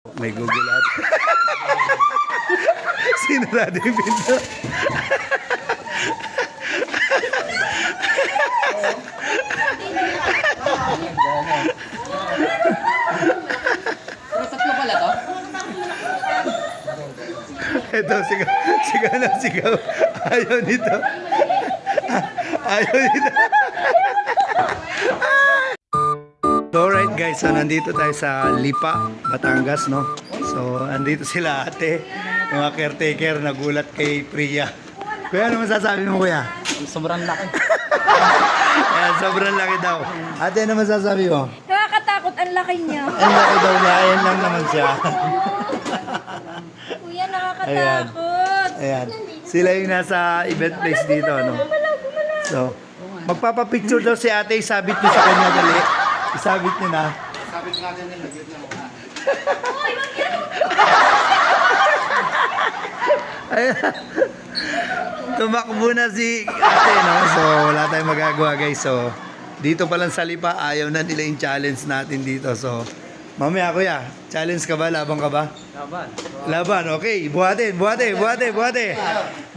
May gugulat. Sinarado yung pinto. Tatlo pala to? Ito, sigaw, sigaw na sigaw. Ayaw nito. Ayaw nito. So alright guys, so nandito tayo sa Lipa, Batangas, no? So andito sila ate, mga caretaker, nagulat kay Priya. Kuya, ano masasabi mo kuya? Sobrang laki. Ayan, sobrang laki daw. Ate, ano masasabi mo? Nakakatakot, ang laki niya. Ang laki daw niya, ayan lang naman siya. Kuya, nakakatakot. Ayan, sila yung nasa event place dito, no? So, magpapapicture daw si ate, isabit niyo sa kanya dali. Isabit niyo na. Sabit natin yung lagyan na mukha. Ayan. Tumakbo na si ate, no? So, wala tayong magagawa, guys. So, dito pa lang sa Lipa, ayaw na nila yung challenge natin dito. So, mamaya, kuya, challenge ka ba? Laban ka ba? Laban. Laban, okay. Buhatin, buhatin, buhatin, buhatin.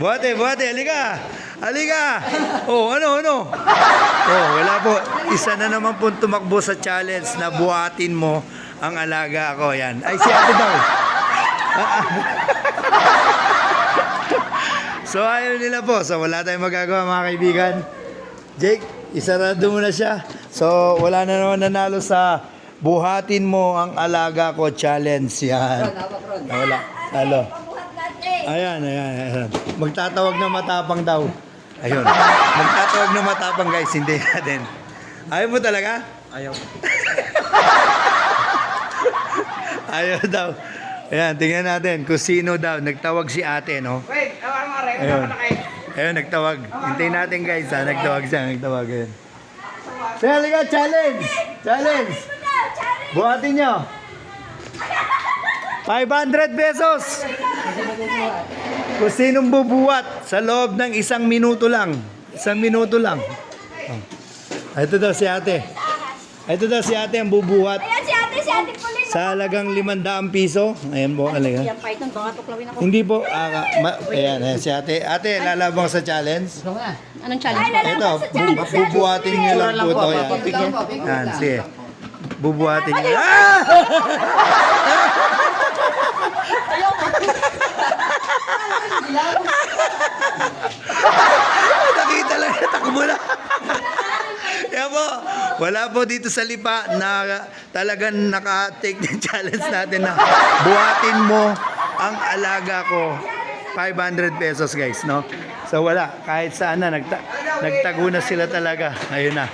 Buhatin, buhatin. Halika. Halika. Oh, ano? Oh, wala po. Isa na naman po tumakbo sa challenge na buhatin mo ang alaga ko. Yan. Ay, si ate daw. So, ayaw nila po. So, wala tayong magagawa, mga kaibigan. Jake, isarado mo na siya. So, wala na naman nanalo sa buhatin mo ang alaga ko challenge. Yan. Wala. Talo. Ayan. Magtatawag na matapang daw. Ayun. Magtatawag na matapang, guys. Hindi natin. Ayaw mo talaga? Ayaw. Ayaw daw. Ayan, tingnan natin kung sino daw. Nagtawag si ate, no? Wait, Ayun. Ayun, nagtawag. Hintayin natin, guys, ha? Nagtawag siya. Ayun. Sige, halika, challenge! Challenge! Buhatin nyo. 500 pesos! Kung sinong bubuhat sa loob ng 1 minuto lang. 1 minuto lang. Oh. Ito daw si ate. Ito daw si ate ang bubuhat Ayan, si ate Pauline. sa halagang 500 piso. Ayan po, alaga. Yan, Python, baka tuklawin ako. Hindi po, ayan, si ate. Ate, lalabang sa challenge. Gusto mo na? Anong challenge? Ito, bubuhatin niyo lang po ito. Yan. Yan, sige. Bubuhatin niyo. Ah! Nakita lang, takbo na. Yan po, wala po dito sa Lipa na talagang naka-take ng challenge natin na buhatin mo ang alaga ko 500 pesos, guys, no? So wala, kahit saan na, nagtago na sila talaga. Ayun na.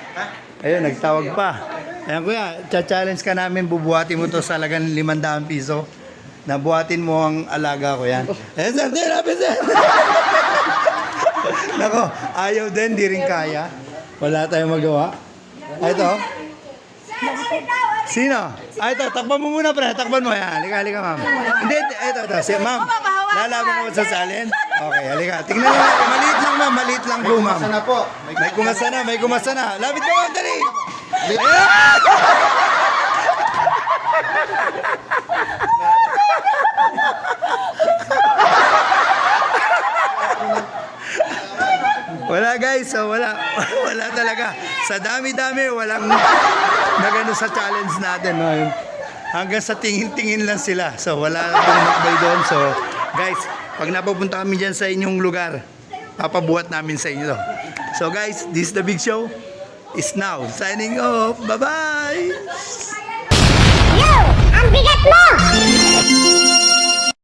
Ayun, nagtawag pa. Ayan kuya, challenge ka namin, bubuhatin mo to sa halagang 500 piso. Nabuhatin mo ang alaga ko yan. Ayan, sir, sir. Nako, ayaw din, di rin kaya. Wala tayong magawa. Ito. Sino? Ito, takpan mo muna, pre. Takpan mo. Yan, halika, ma'am. Hindi, ito. Ma'am, lalaban ko sa salin? Okay, halika. Tingnan mo natin. Maliit lang, ma'am. Maliit lang po, ma'am. Sana po. May kumasa na. Lapit ka, ma'am, dali. Wala, guys, so wala talaga. Sa dami-dami, walang nagano sa challenge natin. No? Hanggang sa tingin-tingin lang sila. So wala pong makbay doon. So guys, pag napupunta kami dyan sa inyong lugar, papabuhat namin sa inyo. So guys, this is the big show. Is now signing off. Bye-bye!